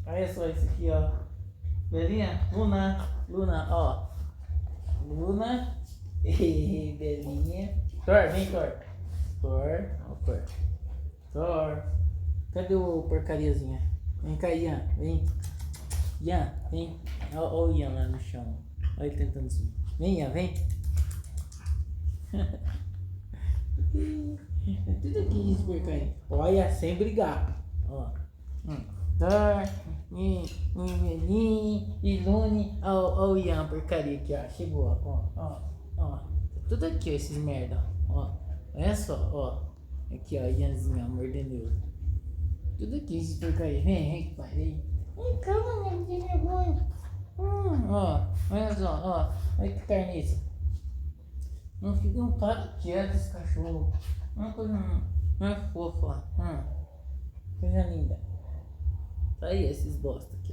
Olha só esse aqui, ó. Belinha, Luna, ó. Luna. Belinha. Thor, vem, Thor. Thor, ó, Thor. Cadê o porcariazinha? Vem cá, Ian, vem. Ian, vem. Ó, o Ian lá no chão. Olha ele tentando subir. Vem, Ian, vem. Tudo aqui esse porcaria. Olha, sem brigar. Ó. Thor, e Lune. Ó, o Ian, porcaria aqui, ó. Chegou, ó. Tudo aqui, ó, esses merda. Ó. Olha só, ó. Aqui, ó, Ianzinho, ó, mordendo eu. Tudo aqui, esses porcaria. Vem, pai, vem. Calma, né? Que vergonha. Ó, olha só, ó. Olha que carniça. Não para quieto esse cachorro. Uma coisa não é fofa. Coisa linda. Tá aí esses bosta aqui, ó.